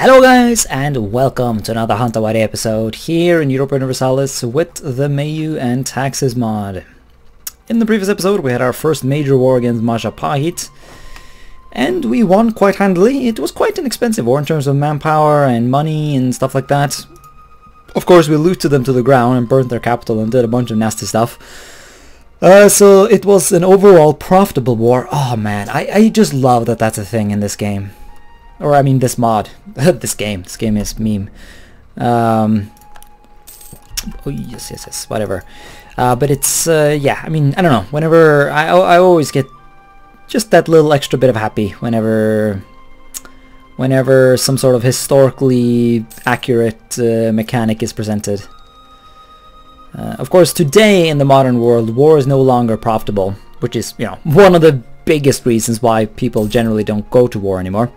Hello guys, and welcome to another Hantawaddy episode here in Europa Universalis with the Meiou and Taxes mod. In the previous episode we had our first major war against Majapahit, and we won quite handily. It was quite an expensive war in terms of manpower and money and stuff like that. Of course we looted them to the ground and burnt their capital and did a bunch of nasty stuff. So it was an overall profitable war. Oh man, I just love that that's a thing in this game. Or I mean this mod. This game is meme. Oh yes, whatever. But it's yeah, I mean, I don't know, whenever I always get just that little extra bit of happy whenever some sort of historically accurate mechanic is presented. Of course today in the modern world war is no longer profitable, which is, you know, one of the biggest reasons why people generally don't go to war anymore.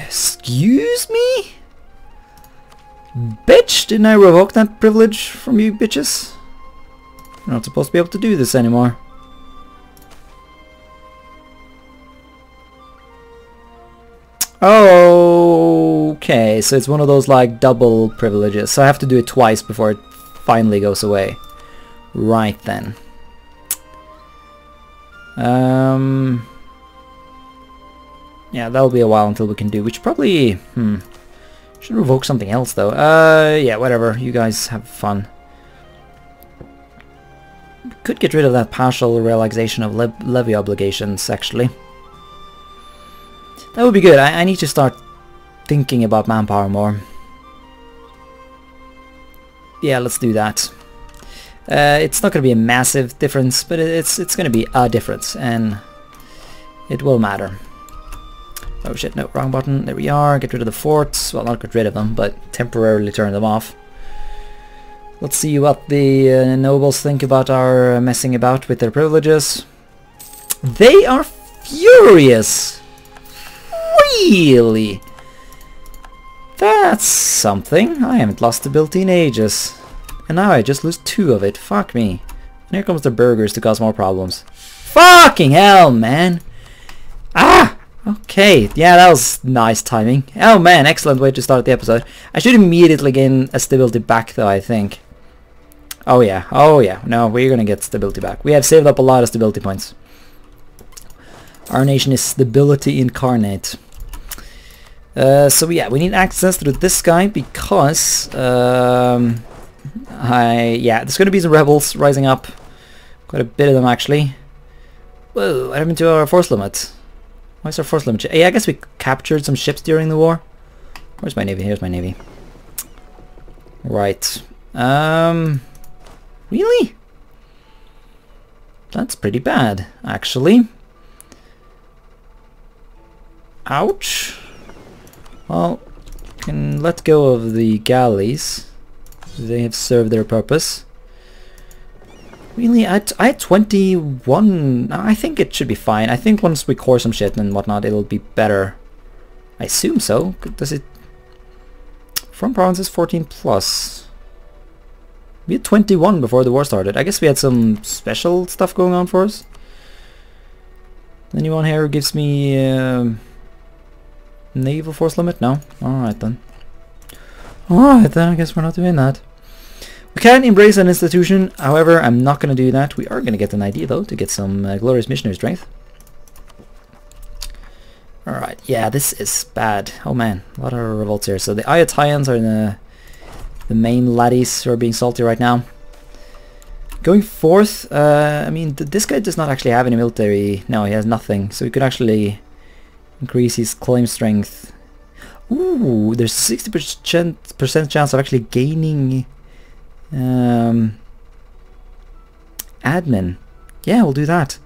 Excuse me? Bitch, didn't I revoke that privilege from you bitches? You're not supposed to be able to do this anymore. Okay, so it's one of those like double privileges, so I have to do it twice before it finally goes away. Right then. Yeah, that'll be a while until we can do, which probably, should revoke something else though. Yeah, whatever, you guys have fun. Could get rid of that partial realization of levy obligations, actually. That would be good. I need to start thinking about manpower more. Yeah, let's do that. It's not going to be a massive difference, but it's going to be a difference, and it will matter. Oh shit, no, wrong button. There we are. Get rid of the forts. Well, not get rid of them, but temporarily turn them off. Let's see what the nobles think about our messing about with their privileges. They are furious! Really? That's something. I haven't lost ability in ages. And now I just lose 2 of it. Fuck me. And here comes the burgers to cause more problems. Fucking hell, man! Ah! Okay, yeah, that was nice timing. Oh man, excellent way to start the episode. I should immediately gain a stability back though, I think. Oh yeah, no, we're gonna get stability back. We have saved up a lot of stability points. Our nation is stability incarnate. So yeah, we need access to this guy because yeah, there's gonna be some rebels rising up. Quite a bit of them actually. Whoa, what happened to our force limit? Why is our force limit? Hey, I guess we captured some ships during the war. Where's my navy? Here's my navy. Right. Really? That's pretty bad, actually. Ouch. Well, can let go of the galleys. They have served their purpose. Really? I had 21. I think it should be fine. I think once we core some shit and whatnot, it'll be better. I assume so. Does it... From provinces 14 plus. We had 21 before the war started. I guess we had some special stuff going on for us. Anyone here who gives me naval force limit? No? Alright then. Alright then, I guess we're not doing that. We can embrace an institution, however, I'm not going to do that. We are going to get an idea, though, to get some glorious missionary strength. Alright, yeah, this is bad. Oh man, a lot of revolts here. So the Ayatayans are the main laddies who are being salty right now. Going forth, I mean, this guy does not actually have any military. No, he has nothing. So he could actually increase his claim strength. Ooh, there's 60% chance of actually gaining... admin. Yeah, we'll do that.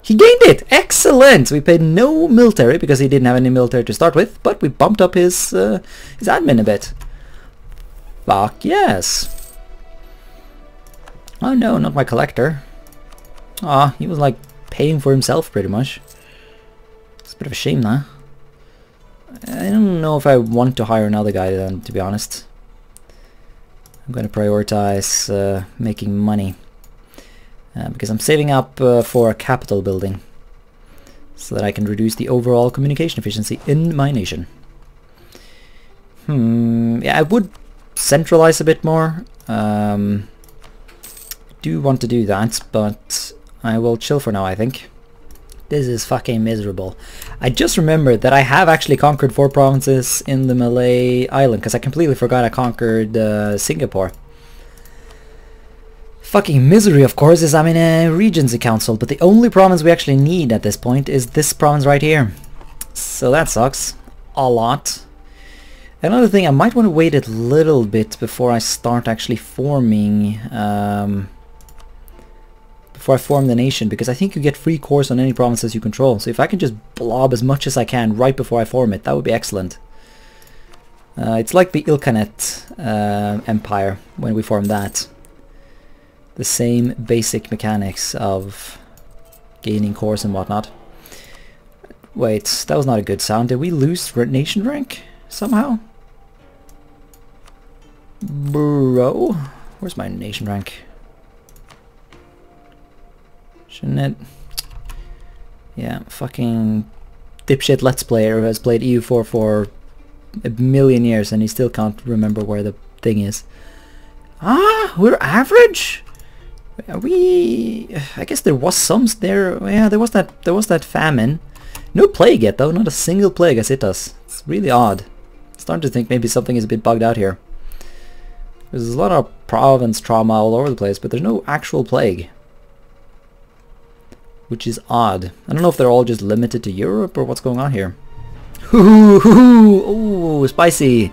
He gained it! Excellent! We paid no military because he didn't have any military to start with, but we bumped up his admin a bit. Fuck yes! Oh no, not my collector. Ah, he was like paying for himself pretty much. It's a bit of a shame, huh? I don't know if I want to hire another guy then, to be honest. I'm going to prioritize making money because I'm saving up for a capital building. so that I can reduce the overall communication efficiency in my nation. Yeah, I would centralize a bit more. Do want to do that, but I will chill for now, I think. This is fucking miserable. I just remembered that I have actually conquered 4 provinces in the Malay island, because I completely forgot I conquered Singapore. Fucking misery, of course, is I'm in a Regency Council, but the only province we actually need at this point is this province right here. So that sucks. A lot. Another thing, I might want to wait a little bit before I start actually forming... before I form the nation, because I think you get free cores on any provinces you control. So if I can just blob as much as I can right before I form it, that would be excellent. It's like the Ilkhanate Empire when we form that. The same basic mechanics of gaining cores and whatnot. Wait, that was not a good sound. Did we lose nation rank somehow? Bro, where's my nation rank? Shouldn't it? Yeah, fucking dipshit Let's Player who has played EU4 for a million years and he still can't remember where the thing is. Ah, we're average? Are we... I guess there was some there. Yeah, there was that famine. No plague yet though, not a single plague has hit us. It's really odd. I'm starting to think maybe something is a bit bugged out here. There's a lot of province trauma all over the place, but there's no actual plague. Which is odd. I don't know if they're all just limited to Europe or what's going on here. Ooh, spicy.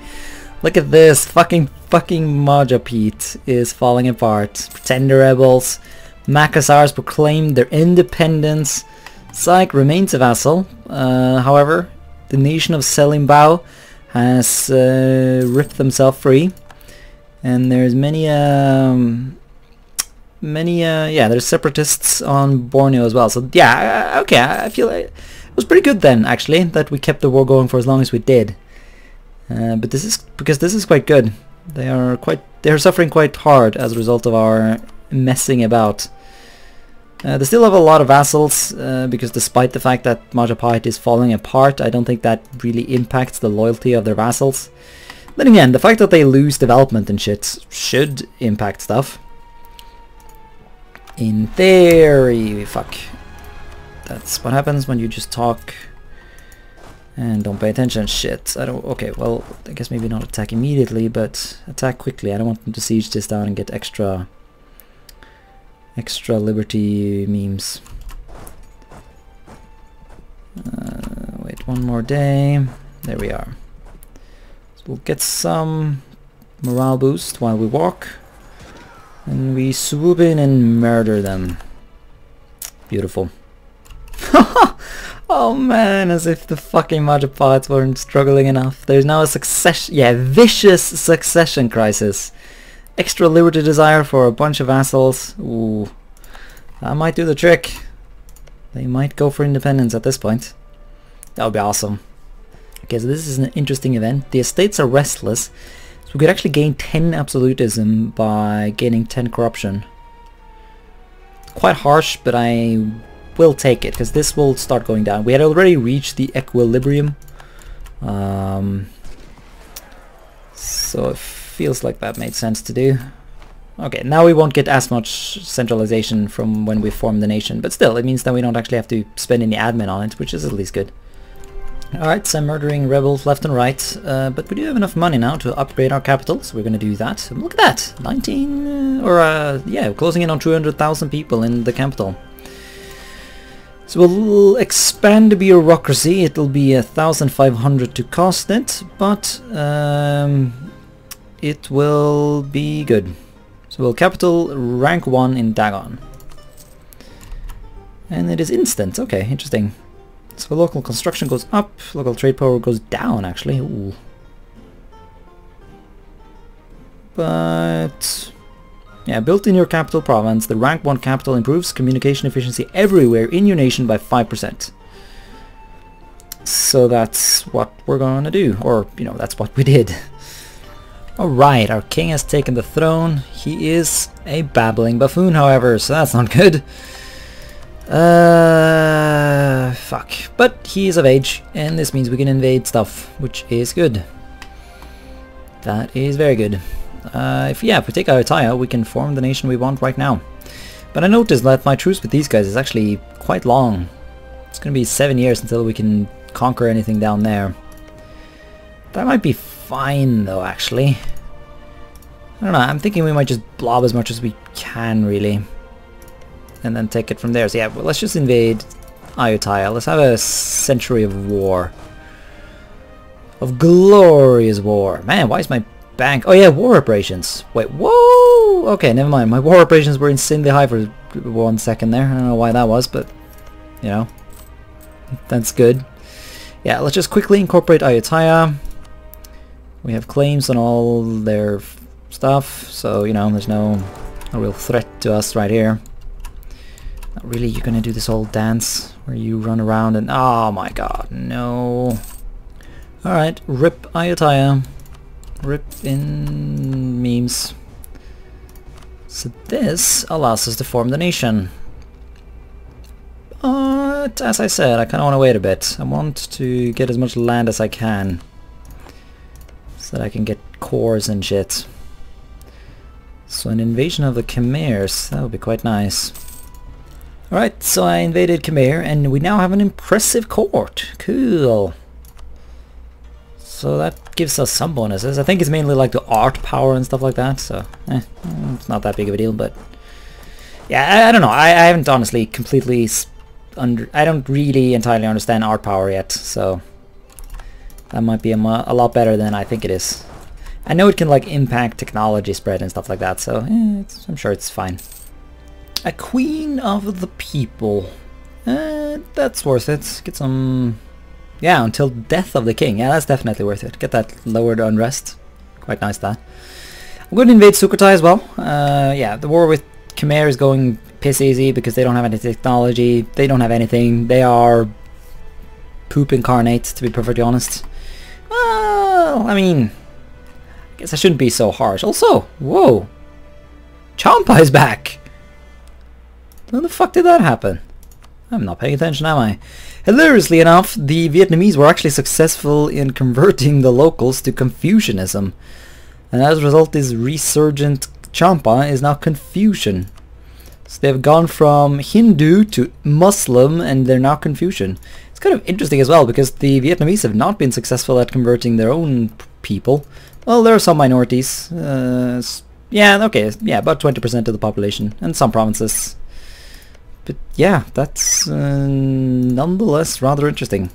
Look at this. Fucking Majapahit is falling apart. Pretender rebels. Makassars proclaimed their independence. Syke remains a vassal. However, the nation of Selimbao has ripped themselves free. And there's there's separatists on Borneo as well. So yeah, okay, I feel like it was pretty good then, actually, that we kept the war going for as long as we did. But this is because this is quite good. They are suffering quite hard as a result of our messing about. They still have a lot of vassals because despite the fact that Majapahit is falling apart, I don't think that really impacts the loyalty of their vassals. Then again, the fact that they lose development and shit should impact stuff. In theory, fuck. That's what happens when you just talk and don't pay attention. Shit, I don't... Okay, well, I guess maybe not attack immediately, but attack quickly. I don't want them to siege this down and get extra liberty memes. Wait one more day. There we are. So we'll get some morale boost while we walk. And we swoop in and murder them. Beautiful. Oh man, as if the fucking Majapahits weren't struggling enough. There's now a vicious succession crisis. Extra liberty desire for a bunch of assholes. Ooh. That might do the trick. They might go for independence at this point. That would be awesome. Okay, so this is an interesting event. The estates are restless. So we could actually gain 10 absolutism by gaining 10 corruption. Quite harsh, but I will take it, because this will start going down. We had already reached the equilibrium. So it feels like that made sense to do. Okay, now we won't get as much centralization from when we form the nation, but still, it means that we don't actually have to spend any admin on it, which is at least good. Alright, so I'm murdering rebels left and right, but we do have enough money now to upgrade our capital, so we're gonna do that. Look at that! 19, yeah, closing in on 200,000 people in the capital. So we'll expand the bureaucracy. It'll be 1,500 to cost it, but it will be good. So we'll capital rank 1 in Dagon. And it is instant. Okay, interesting. So local construction goes up, local trade power goes down actually. Ooh. But yeah, built in your capital province, the rank 1 capital improves communication efficiency everywhere in your nation by 5%. So that's what we're gonna do, or you know, that's what we did. Alright, our king has taken the throne. He is a babbling buffoon, however, so that's not good. Fuck. But he is of age, and this means we can invade stuff, which is good. That is very good. If we take Ayutthaya, we can form the nation we want right now. But I noticed that my truce with these guys is actually quite long. It's going to be 7 years until we can conquer anything down there. That might be fine though, actually. I don't know, I'm thinking we might just blob as much as we can, really. And then take it from there. So yeah, well, let's just invade Ayutthaya. Let's have a century of war. Of glorious war. Man, why is my bank... Oh yeah, war reparations. Wait, whoa! Okay, never mind. My war reparations were insanely high for 1 second there. I don't know why that was, but... You know. That's good. Yeah, let's just quickly incorporate Ayutthaya. We have claims on all their stuff, so, you know, there's no real threat to us right here. Not really, you're gonna do this whole dance where you run around and... Oh my god, no. Alright, rip Ayutthaya. Rip in memes. So this allows us to form the nation. But, as I said, I kind of want to wait a bit. I want to get as much land as I can. So that I can get cores and shit. So an invasion of the Khmers, that would be quite nice. Alright, so I invaded Khmer and we now have an impressive court. Cool. So that gives us some bonuses. I think it's mainly like the art power and stuff like that, so it's not that big of a deal, but yeah, I don't know. I haven't honestly completely I don't really entirely understand art power yet, so that might be a lot better than I think it is. I know it can like impact technology spread and stuff like that, so I'm sure it's fine. A queen of the people. That's worth it. Get some... Yeah, until death of the king. Yeah, that's definitely worth it. Get that lowered unrest. Quite nice, that. I'm going to invade Sukhothai as well. Yeah, the war with Khmer is going piss easy because they don't have any technology. They don't have anything. They are poop incarnate, to be perfectly honest. Well, I mean, I guess I shouldn't be so harsh. Also, whoa, Champa is back. When the fuck did that happen? I'm not paying attention, am I? Hilariously enough, the Vietnamese were actually successful in converting the locals to Confucianism. And as a result, this resurgent Champa is now Confucian. So they've gone from Hindu to Muslim and they're now Confucian. It's kind of interesting as well because the Vietnamese have not been successful at converting their own people. Well, there are some minorities. Yeah, okay, yeah, about 20% of the population and some provinces. But yeah, that's nonetheless rather interesting.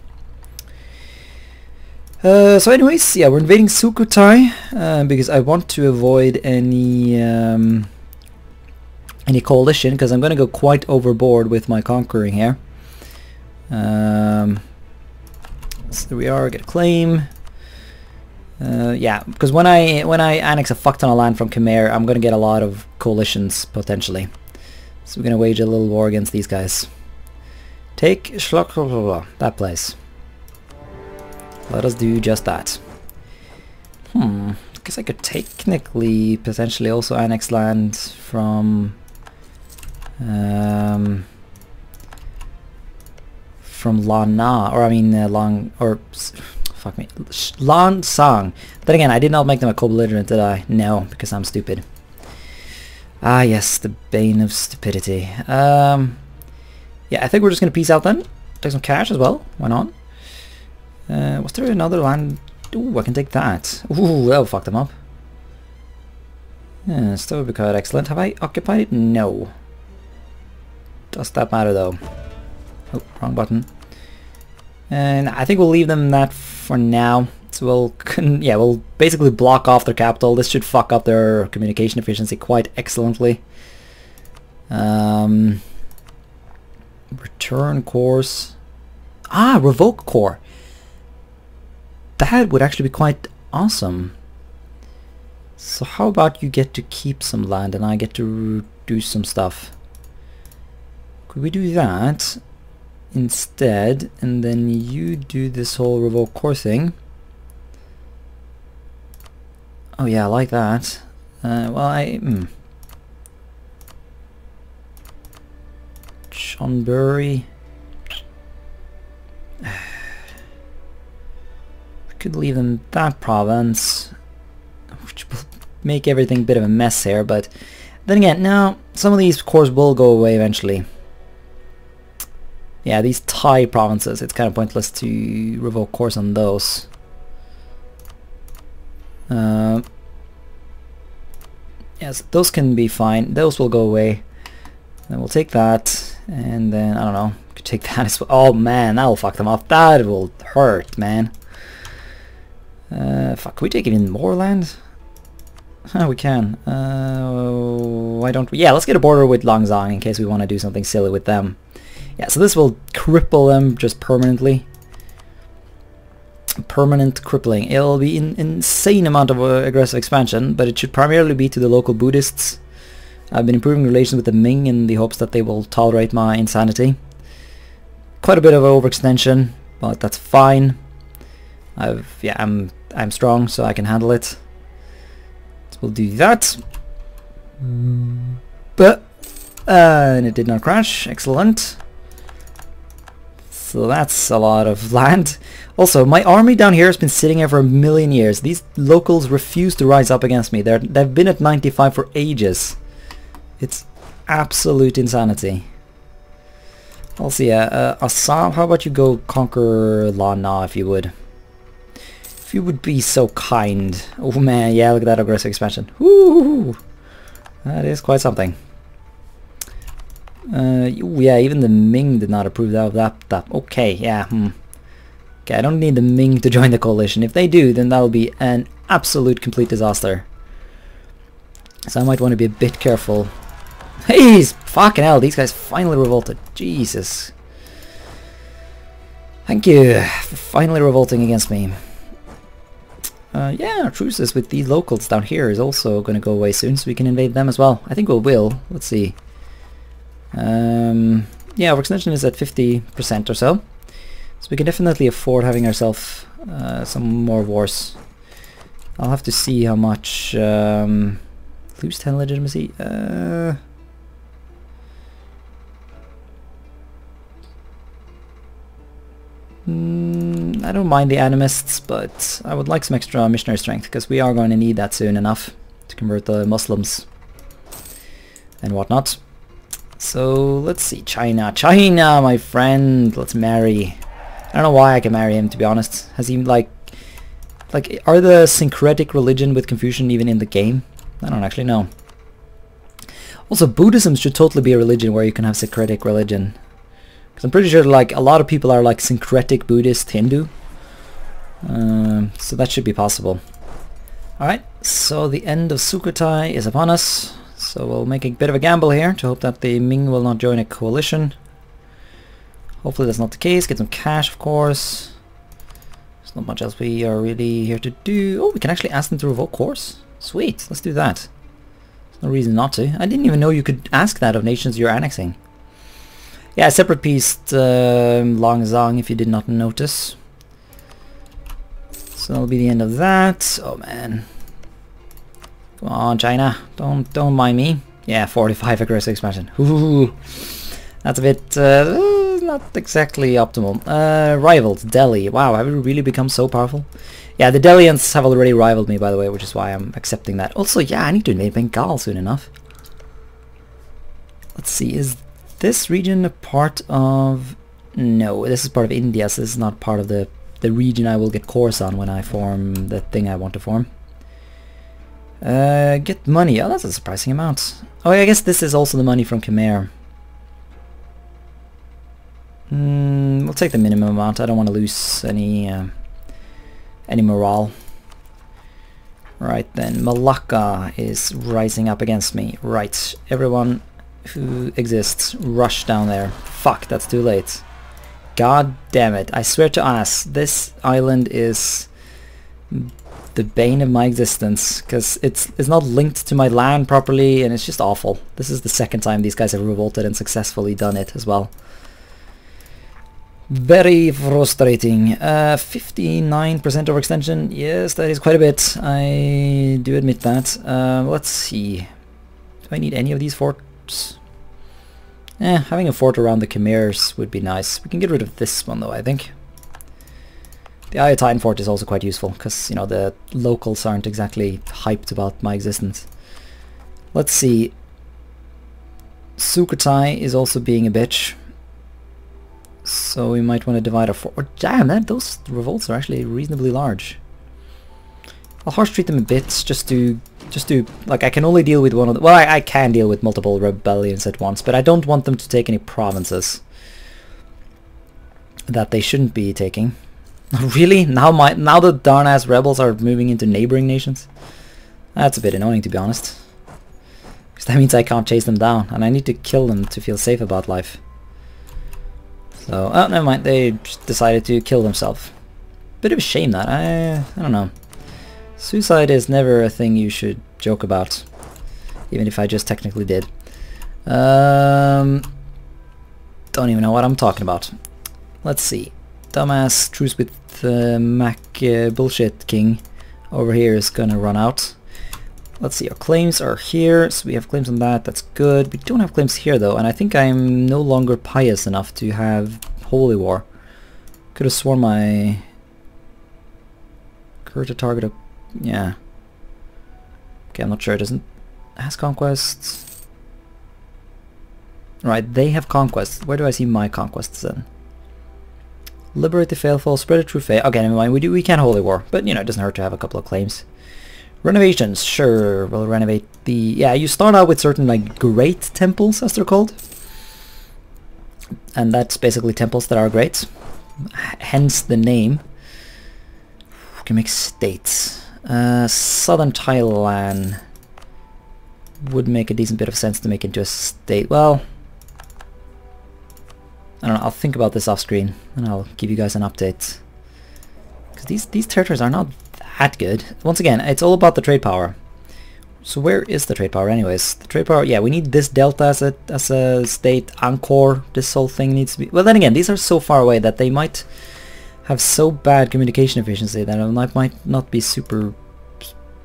So anyways, yeah, we're invading Sukhothai because I want to avoid any coalition because I'm going to go quite overboard with my conquering here. So there we are, get a claim. Yeah, because when I annex a fuck ton of land from Khmer, I'm going to get a lot of coalitions potentially. So we're going to wage a little war against these guys. Take that place. Let us do just that. I guess I could technically potentially also annex land from Lan Na, or I mean fuck me, Lan Sang. Then again, I did not make them a co-belligerent, did I? No, because I'm stupid. Ah yes, the bane of stupidity. Yeah, I think we're just gonna peace out then. Take some cash as well. Why not? Was there another land? Ooh, I can take that. Ooh, that'll fuck them up. Yes, that would be quite excellent. Have I occupied it? No. Does that matter though? Oh, wrong button. And I think we'll leave them that for now. So we'll basically block off their capital. This should fuck up their communication efficiency quite excellently. Return course. Ah, revoke core. That would actually be quite awesome. So how about you get to keep some land and I get to do some stuff? Could we do that instead, and then you do this whole revoke core thing? Oh yeah, I like that. Well, Chonburi. Could leave them that province, which will make everything a bit of a mess here, but then again, no, some of these cores will go away eventually. Yeah, these Thai provinces, it's kind of pointless to revoke cores on those. Yes, those can be fine. Those will go away. Then we'll take that, and then, I don't know, could take that as well. Oh man, that'll fuck them off. That will hurt, man. Fuck, can we take even more land? Oh, we can. Why don't we? Yeah, let's get a border with Langzang in case we want to do something silly with them. Yeah, so this will cripple them just permanently. Permanent crippling. It'll be an insane amount of aggressive expansion, but it should primarily be to the local Buddhists. I've been improving relations with the Ming in the hopes that they will tolerate my insanity. Quite a bit of overextension, but that's fine. I'm strong, so I can handle it. So we'll do that. But and it did not crash. Excellent. So that's a lot of land. Also, my army down here has been sitting here for a million years. These locals refuse to rise up against me. They've been at 95 for ages. It's absolute insanity. Also, yeah, Assam, how about you go conquer Lana if you would? If you would be so kind. Oh man, yeah, look at that aggressive expansion. Woo! That is quite something. Yeah, even the Ming did not approve of that. Okay, yeah, Okay, I don't need the Ming to join the coalition. If they do, then that'll be an absolute complete disaster. So I might want to be a bit careful. Hey, fucking hell, these guys finally revolted. Jesus. Thank you for finally revolting against me. Yeah, our truces with these locals down here is also going to go away soon, so we can invade them as well. I think we will. Let's see. Yeah, overextension is at 50% or so. So we can definitely afford having ourselves some more wars. I'll have to see how much... lose 10 legitimacy? I don't mind the animists, but I would like some extra missionary strength, because we are going to need that soon enough to convert the Muslims and whatnot. So let's see, China, my friend, let's marry. I don't know why I can marry him, to be honest. Has he like are the syncretic religion with Confucian even in the game? I don't actually know. Also, Buddhism should totally be a religion where you can have syncretic religion. Because I'm pretty sure like a lot of people are like syncretic Buddhist Hindu. So that should be possible. Alright, so the end of Sukhothai is upon us. So we'll make a bit of a gamble here to hope that the Ming will not join a coalition. Hopefully that's not the case. Get some cash, of course. There's not much else we are really here to do. Oh, we can actually ask them to revoke cores. Sweet, let's do that. There's no reason not to. I didn't even know you could ask that of nations you're annexing. Yeah, separate piece Langzang if you did not notice. So that'll be the end of that. Oh man. Come on, China. Don't mind me. Yeah, 45 aggressive expansion. Ooh, that's a bit not exactly optimal. Rivals, Delhi. Wow, have we really become so powerful? Yeah, the Delians have already rivaled me, by the way, which is why I'm accepting that. Also, yeah, I need to invade Bengal soon enough. Let's see, is this region a part of... No, this is part of India, so this is not part of the region I will get cores on when I form the thing I want to form. Get money. Oh, that's a surprising amount. Oh, I guess this is also the money from Khmer. We'll take the minimum amount. I don't want to lose any morale. Right then, Malacca is rising up against me. Right, everyone who exists, rush down there. Fuck, that's too late. God damn it, I swear to ass, this island is the bane of my existence, because it's not linked to my land properly, and it's just awful. This is the second time these guys have revolted and successfully done it as well. Very frustrating. 59% overextension. Yes, that is quite a bit. I do admit that. Let's see. Do I need any of these forts? Having a fort around the Khmers would be nice. We can get rid of this one though, I think. The Eye of Titan fort is also quite useful, because, you know, the locals aren't exactly hyped about my existence. Let's see. Sukhothai is also being a bitch. So we might want to divide our fort. Oh, damn, those revolts are actually reasonably large. I'll harsh treat them a bit, just to like, I can only deal with one of the, well, I can deal with multiple rebellions at once, but I don't want them to take any provinces that they shouldn't be taking. Really? Now the darn ass rebels are moving into neighboring nations? That's a bit annoying, to be honest. Because that means I can't chase them down, and I need to kill them to feel safe about life. So, oh, never mind, they just decided to kill themselves. Bit of a shame that, I don't know. Suicide is never a thing you should joke about, even if I just technically did. Don't even know what I'm talking about. Let's see. Dumbass truce with Mac bullshit king over here is gonna run out. Let's see, our claims are here, so we have claims on that, that's good. We don't have claims here though, and I think I'm no longer pious enough to have holy war. Could have sworn my current target of, yeah. Okay, I'm not sure, it doesn't has conquests. Right, they have conquests. Where do I see my conquests then? Liberate the faithful, spread the true faith. Okay, never mind, we can't holy war, but you know, it doesn't hurt to have a couple of claims. Renovations, sure, we'll renovate the... Yeah, you start out with certain, like, great temples, as they're called. And that's basically temples that are great. Hence the name. We can make states. Southern Thailand would make a decent bit of sense to make into a state. Well, I don't know, I'll think about this off screen and I'll give you guys an update. Because these territories are not that good. Once again, it's all about the trade power. So where is the trade power anyways? The trade power, yeah, we need this delta as a state. Angkor, this whole thing needs to be... Well, then again, these are so far away that they might have so bad communication efficiency that it might not be super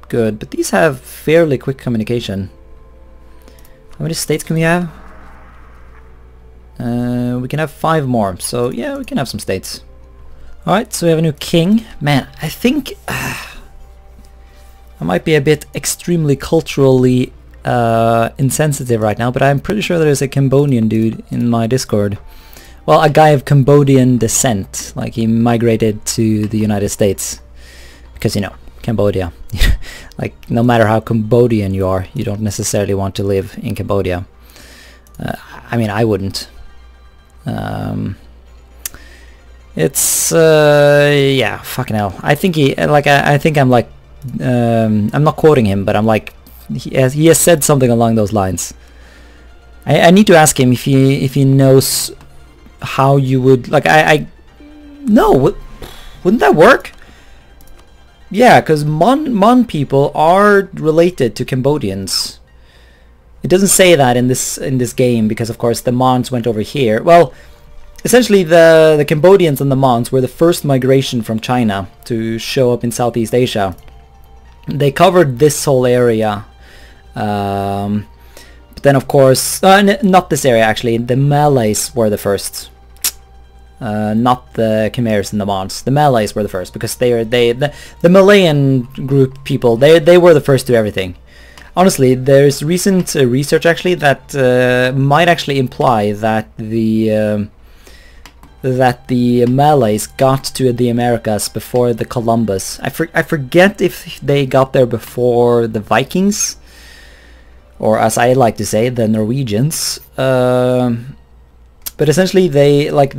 good. But these have fairly quick communication. How many states can we have? We can have 5 more, so yeah, we can have some states. Alright, so we have a new king. Man, I think I might be a bit extremely culturally insensitive right now, but I'm pretty sure there's a Cambodian dude in my Discord. Well, a guy of Cambodian descent, like he migrated to the United States. Because, you know, Cambodia. Like, no matter how Cambodian you are, you don't necessarily want to live in Cambodia. I mean, I wouldn't. It's yeah, fucking hell. I think he like I think I'm like I'm not quoting him, but I'm like he has said something along those lines. I need to ask him if he knows how you would like no, wouldn't that work? Yeah, because Mon people are related to Cambodians. It doesn't say that in this game because of course the Mons went over here. Well, essentially the Cambodians and the Mons were the first migration from China to show up in Southeast Asia. They covered this whole area. But then of course, not this area actually, the Malays were the first. Not the Khmers and the Mons. The Malays were the first because the Malayan group people, they were the first to do everything. Honestly, there's recent research actually that might actually imply that the Malays got to the Americas before the Columbus. I forget if they got there before the Vikings, or as I like to say, the Norwegians. But essentially, they like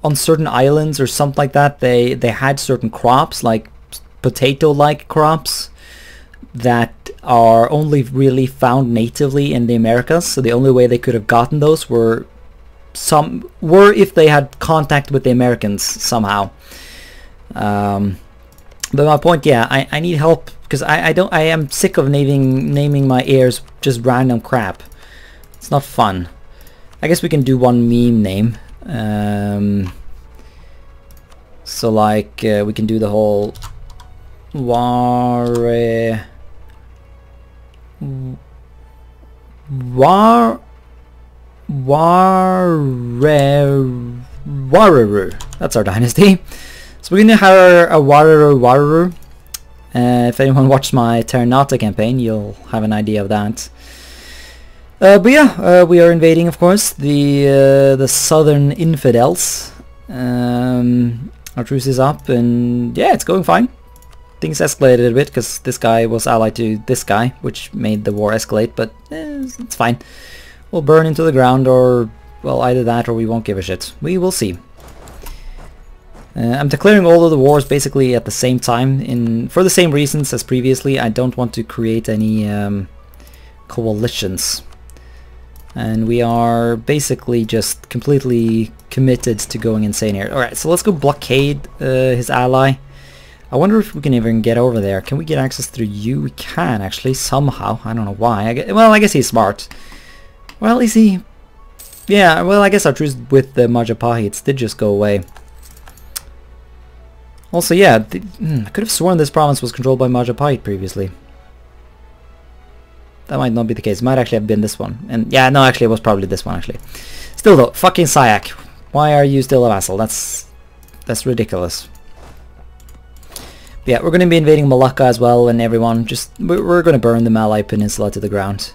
on certain islands or something like that. They had certain crops, like potato-like crops, that are only really found natively in the Americas. So the only way they could have gotten those were if they had contact with the Americans somehow. But my point, yeah, I need help because I am sick of naming my heirs just random crap. It's not fun. I guess we can do one meme name. So like we can do the whole Wararu. That's our dynasty. So we're gonna have a Waterer. If anyone watched my Terranata campaign, you'll have an idea of that. But yeah, we are invading, of course, the southern infidels. Our truce is up, and yeah, it's going fine. Things escalated a bit because this guy was allied to this guy, which made the war escalate, but it's fine. We'll burn into the ground, or, well, either that or we won't give a shit. We will see. I'm declaring all of the wars basically at the same time, for the same reasons as previously. I don't want to create any coalitions. And we are basically just completely committed to going insane here. Alright, so let's go blockade his ally. I wonder if we can even get over there. Can we get access through you? We can, actually, somehow. I don't know why. Well, I guess he's smart. Well, is he? Yeah, well, I guess our truce with the Majapahites did just go away. Also, yeah, I could have sworn this province was controlled by Majapahit previously. That might not be the case. It might actually have been this one. And yeah, no, actually, it was probably this one, actually. Still, though, fucking Sayak. Why are you still a vassal? That's ridiculous. But yeah, we're going to be invading Malacca as well, and everyone. We're going to burn the Malay Peninsula to the ground.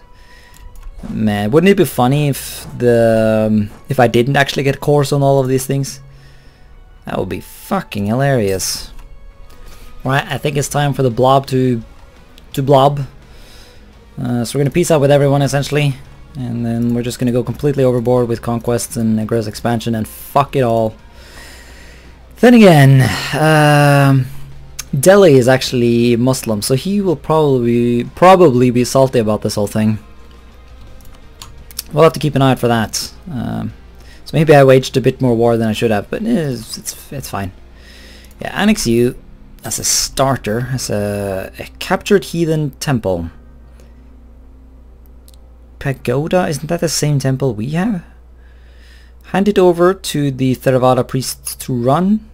Man, wouldn't it be funny if I didn't actually get cores on all of these things? That would be fucking hilarious. Right, I think it's time for the blob to blob. So we're gonna peace out with everyone essentially, and then we're just gonna go completely overboard with conquests and aggressive expansion and fuck it all. Then again, Delhi is actually Muslim, so he will probably be salty about this whole thing. We'll have to keep an eye out for that. So maybe I waged a bit more war than I should have, but it's fine. Yeah, annex you as a starter, as a captured heathen temple. Pagoda, isn't that the same temple we have? Hand it over to the Theravada priests to run.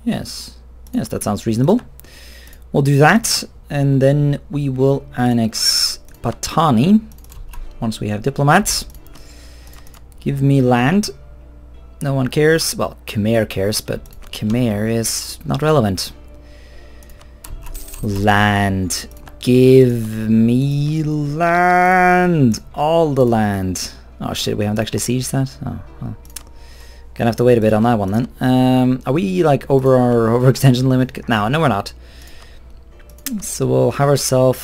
Yes, that sounds reasonable. We'll do that, and then we will annex Patani once we have diplomats. Give me land. No one cares. Well, Khmer cares, but Khmer is not relevant. Land. Give me land. All the land. Oh shit, we haven't actually sieged that? Oh, well. Gonna have to wait a bit on that one then. Are we like over our overextension limit? No, we're not. So we'll have ourselves...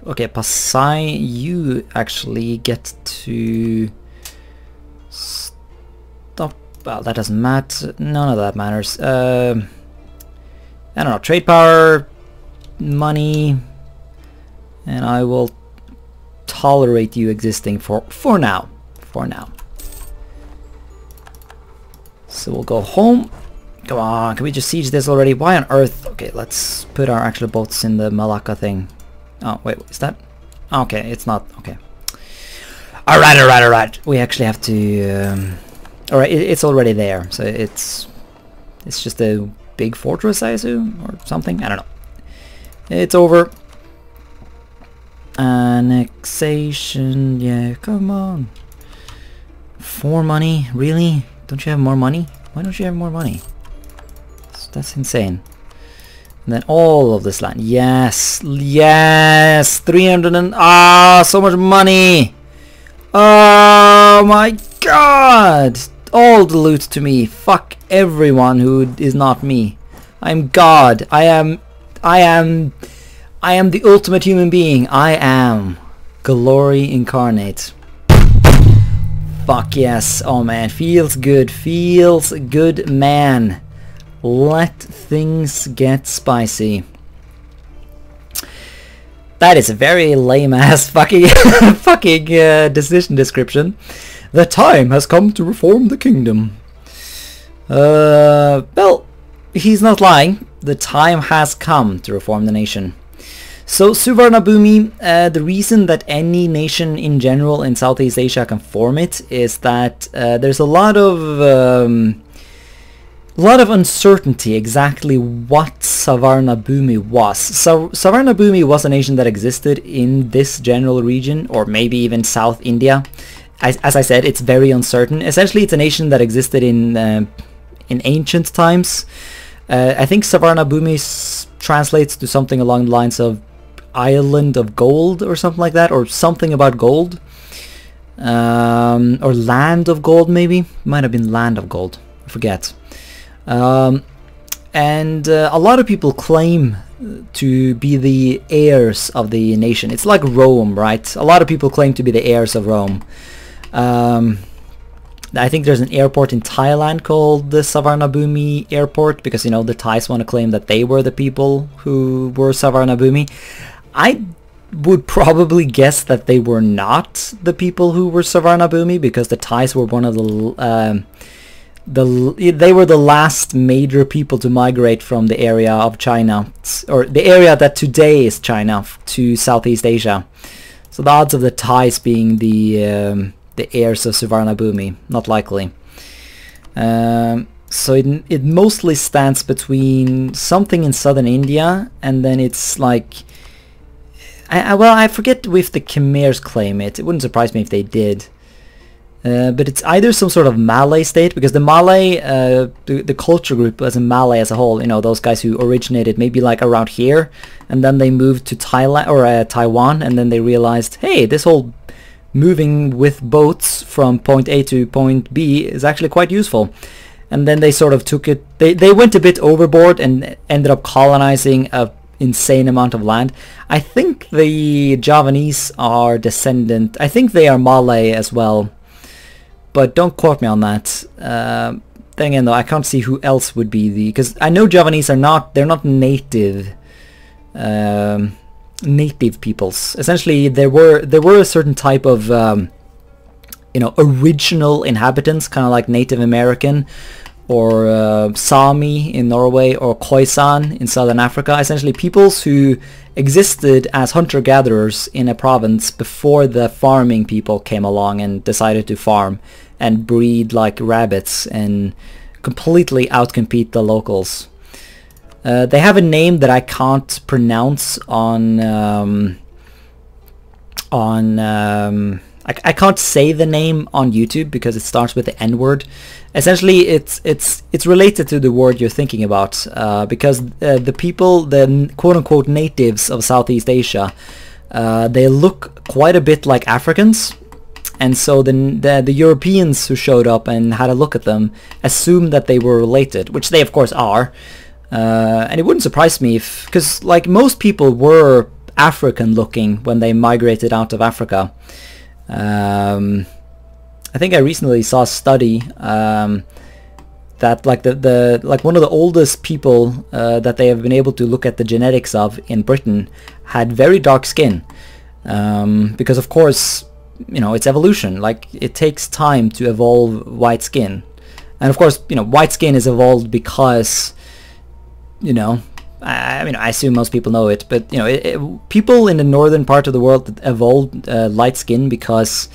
Okay, Pasai, you actually get to... Well, that doesn't matter. None of that matters. I don't know. Trade power, money, and I will tolerate you existing for now. For now. So we'll go home. Come on, can we just siege this already? Why on earth? Okay, let's put our actual boats in the Malacca thing. Oh wait, is that? Okay, it's not. Okay. All right. We actually have to. Alright, it's already there, so it's just a big fortress, I assume, or something. I don't know. It's over. Annexation, yeah, come on. 4 money, really? Don't you have more money? Why don't you have more money? That's insane. And then all of this land, yes, 300 and so much money. Oh my god. All the loot to me. Fuck everyone who is not me. I'm God. I am the ultimate human being. I am glory incarnate. Fuck yes. Oh man, feels good. Feels good, man. Let things get spicy. That is a very lame ass fucking decision description. The time has come to reform the kingdom. Well, he's not lying. The time has come to reform the nation. So Suvarnabhumi, the reason that any nation in general in Southeast Asia can form it is that there's a lot of uncertainty exactly what Suvarnabhumi was. So Suvarnabhumi was a nation that existed in this general region, or maybe even South India. As I said, it's very uncertain. Essentially, it's a nation that existed in ancient times, I think Suvarnabhumi translates to something along the lines of Island of Gold or something like that, or something about gold. Or Land of Gold, maybe? Might have been Land of Gold, I forget. And a lot of people claim to be the heirs of the nation. It's like Rome, right? A lot of people claim to be the heirs of Rome. I think there's an airport in Thailand called the Suvarnabhumi Airport because, you know, the Thais want to claim that they were the people who were Suvarnabhumi. I would probably guess that they were not the people who were Suvarnabhumi because the Thais were one of they were the last major people to migrate from the area of China, or the area that today is China, to Southeast Asia. So the odds of the Thais being the heirs of Suvarnabhumi, not likely. So it mostly stands between something in southern India, and then it's like, well, I forget if the Khmers claim it. It wouldn't surprise me if they did. But it's either some sort of Malay state, because the Malay, the culture group as a Malay as a whole, you know, those guys who originated maybe like around here, and then they moved to Thailand or Taiwan, and then they realized, hey, this whole moving with boats from point A to point B is actually quite useful. And then they sort of took it, they went a bit overboard and ended up colonizing a insane amount of land. I think the Javanese are descendant, I think they are Malay as well, but don't quote me on that. Then again though, I can't see who else would be because I know Javanese are not, they're not native native peoples. Essentially there were a certain type of you know, original inhabitants, kind of like Native American or Sami in Norway or Khoisan in southern Africa. Essentially peoples who existed as hunter-gatherers in a province before the farming people came along and decided to farm and breed like rabbits and completely outcompete the locals. They have a name that I can't pronounce on I can't say the name on YouTube because it starts with the N-word. Essentially, it's related to the word you're thinking about, because the people, the quote-unquote natives of Southeast Asia, they look quite a bit like Africans, and so the Europeans who showed up and had a look at them assumed that they were related, which they of course are, and it wouldn't surprise me if, because like most people were African-looking when they migrated out of Africa. I think I recently saw a study that like the like one of the oldest people that they have been able to look at the genetics of in Britain had very dark skin, because of course, you know, it's evolution. Like it takes time to evolve white skin, and of course, you know, white skin is evolved because, you know, I mean, I assume most people know it, but you know, people in the northern part of the world evolved light skin because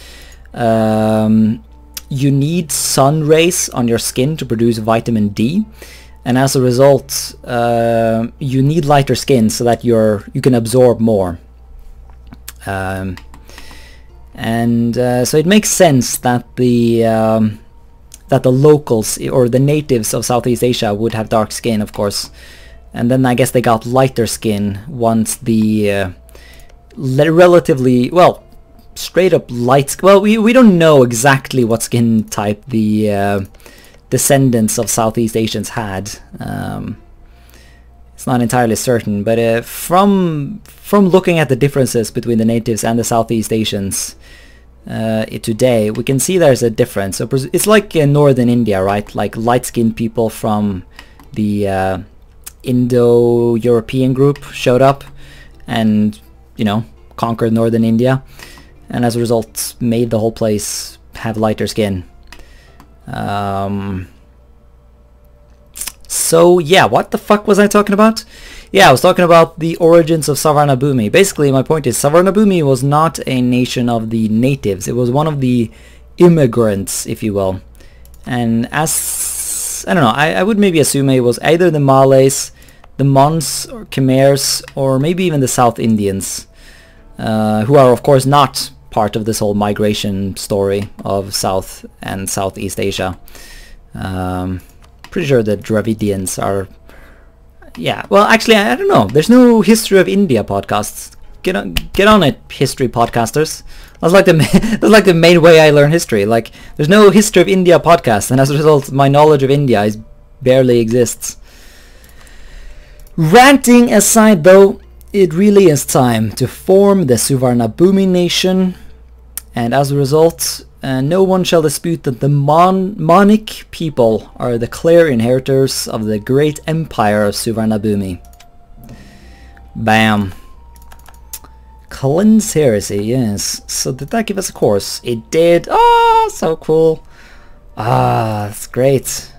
you need sun rays on your skin to produce vitamin D, and as a result, you need lighter skin so that you can absorb more. So it makes sense that the locals or the natives of Southeast Asia would have dark skin, of course. And then I guess they got lighter skin once the relatively, well, straight up light, well, we don't know exactly what skin type the descendants of Southeast Asians had. It's not entirely certain, but from looking at the differences between the natives and the Southeast Asians today, we can see there's a difference. So it's like in northern India, right? Like light-skinned people from the Indo-European group showed up and, you know, conquered northern India, and as a result made the whole place have lighter skin. So yeah, what the fuck was I talking about? Yeah, I was talking about the origins of Suvarnabhumi. Basically, my point is Suvarnabhumi was not a nation of the natives. It was one of the immigrants, if you will. And as I don't know, I would maybe assume it was either the Malays, the Mons or Khmers, or maybe even the South Indians, who are of course not part of this whole migration story of South and Southeast Asia. Pretty sure the Dravidians are yeah. Well, actually, I don't know. There's no History of India podcasts. Get on it, history podcasters. That's like the that's like the main way I learn history. Like, there's no History of India podcast, and as a result, my knowledge of India barely exists. Ranting aside, though, it really is time to form the Suvarnabhumi nation, and as a result, no one shall dispute that the Monic people are the clear inheritors of the great empire of Suvarnabhumi. Bam. Cleanse heresy, yes. So did that give us a course? It did. Oh, so cool. Ah, that's great.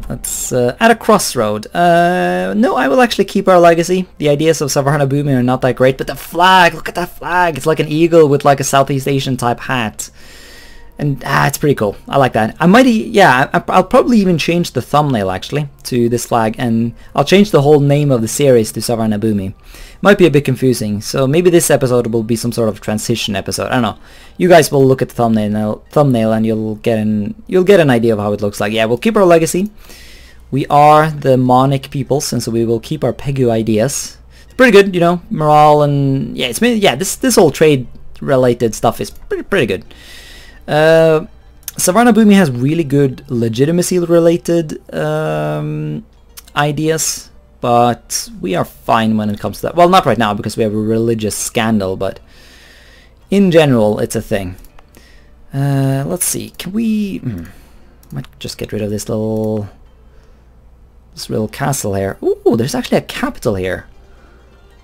Let's at a crossroad. No, I will actually keep our legacy. The ideas of Suvarnabhumi are not that great, but the flag, look at that flag. It's like an eagle with like a Southeast Asian type hat. And it's pretty cool. I like that. I might, yeah, I'll probably even change the thumbnail actually to this flag, and I'll change the whole name of the series to Suvarnabhumi. Might be a bit confusing, so maybe this episode will be some sort of transition episode. I don't know. You guys will look at the thumbnail and you'll get an idea of how it looks like. Yeah, we'll keep our legacy. We are the Monic peoples, and so we will keep our Pegu ideas. It's pretty good, you know, morale and yeah, this whole trade related stuff is pretty good. Suvarnabhumi has really good legitimacy related ideas, but we are fine when it comes to that. Well, not right now because we have a religious scandal, but in general it's a thing. Let's see, can we might just get rid of this little castle here. Ooh, there's actually a capital here.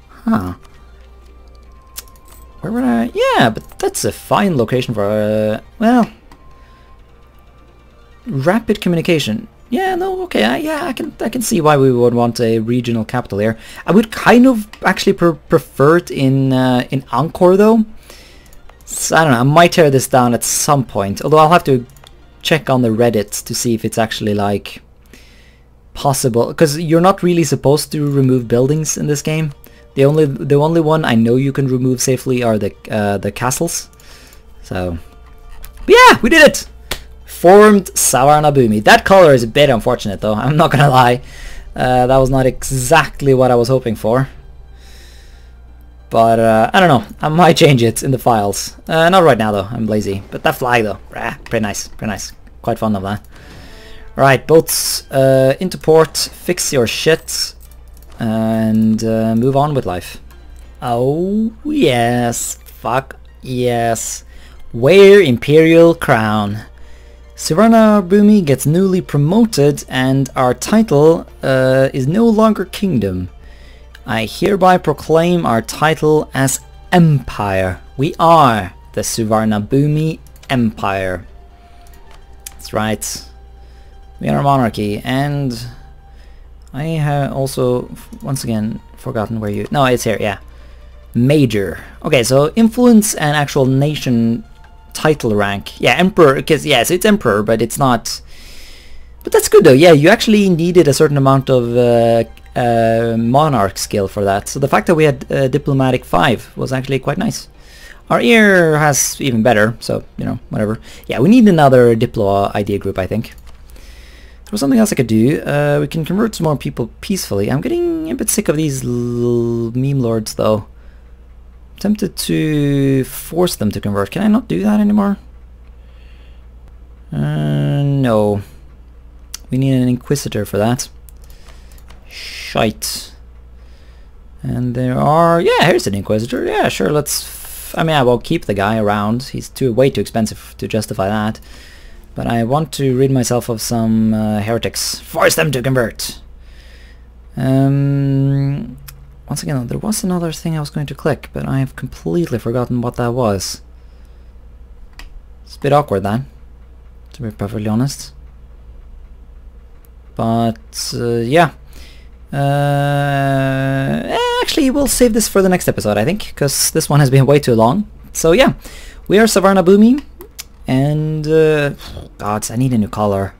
Huh. Where would I? Yeah, but that's a fine location for well, rapid communication. Yeah, no, okay, yeah, I can see why we would want a regional capital here. I would kind of actually prefer it in Angkor though. So, I don't know, I might tear this down at some point. Although I'll have to check on the Reddit to see if it's actually like possible, because you're not really supposed to remove buildings in this game. The only one I know you can remove safely are the castles. So, but yeah, we did it! Formed Suvarnabhumi. That color is a bit unfortunate though, I'm not gonna lie. That was not exactly what I was hoping for. But I don't know, I might change it in the files. Not right now though, I'm lazy. But that flag though, pretty nice, quite fond of that. Alright, boats into port, fix your shit, and move on with life. Oh yes, fuck yes. Wear Imperial Crown. Suvarnabhumi gets newly promoted and our title is no longer Kingdom. I hereby proclaim our title as Empire. We are the Suvarnabhumi Empire. That's right. We are a monarchy, and I have also once again forgotten where you... No, it's here, yeah. Major. Okay, so influence and actual nation title rank. Yeah, Emperor, because yes, it's Emperor, but it's not... But that's good though, yeah, you actually needed a certain amount of monarch skill for that. So the fact that we had Diplomatic 5 was actually quite nice. Our ear has even better, so, you know, whatever. Yeah, we need another Diplo idea group, I think. There was something else I could do. We can convert some more people peacefully. I'm getting a bit sick of these meme lords, though. I'm tempted to force them to convert. Can I not do that anymore? No. We need an Inquisitor for that. Shite. And there are... Yeah, here's an Inquisitor. Yeah, sure, let's... I mean, I won't keep the guy around. He's way too expensive to justify that. But I want to rid myself of some heretics. Force them to convert! Once again, there was another thing I was going to click, but I have completely forgotten what that was. It's a bit awkward, that, to be perfectly honest. But, yeah. Actually, we'll save this for the next episode, I think, because this one has been way too long. So, yeah. We are Suvarnabhumi. And, gods, I need a new color.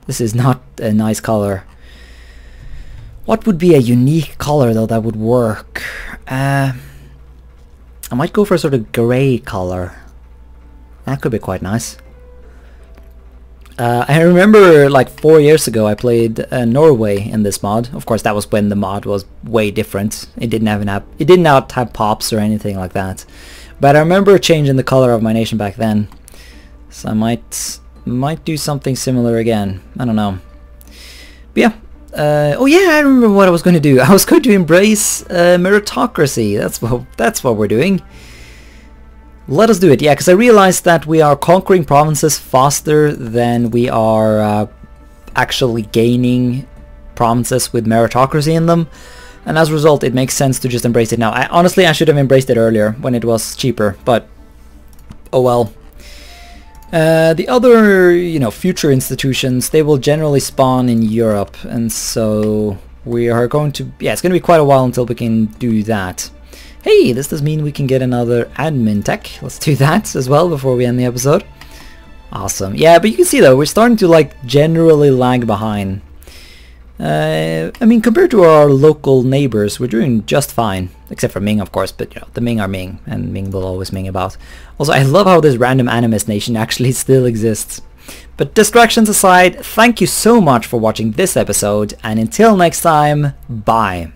This is not a nice color. What would be a unique color, though, that would work? I might go for a sort of grey color. That could be quite nice. I remember like 4 years ago I played Norway in this mod. Of course, that was when the mod was way different. It did not have pops or anything like that. But I remember changing the color of my nation back then. So I might do something similar again. I don't know. But yeah. Oh yeah, I remember what I was going to do. I was going to embrace meritocracy. That's what we're doing. Let us do it, yeah, because I realized that we are conquering provinces faster than we are actually gaining provinces with meritocracy in them, and as a result it makes sense to just embrace it now. Honestly, I should have embraced it earlier when it was cheaper, but oh well. The other, future institutions, they will generally spawn in Europe, and so we are going to, it's going to be quite a while until we can do that. Hey, this does mean we can get another admin tech. Let's do that as well before we end the episode. Awesome. Yeah, but you can see though, we're starting to like generally lag behind. I mean, compared to our local neighbors, we're doing just fine. Except for Ming, of course, but the Ming are Ming, and Ming will always Ming about. Also, I love how this random animist nation actually still exists. But distractions aside, thank you so much for watching this episode, and until next time, bye.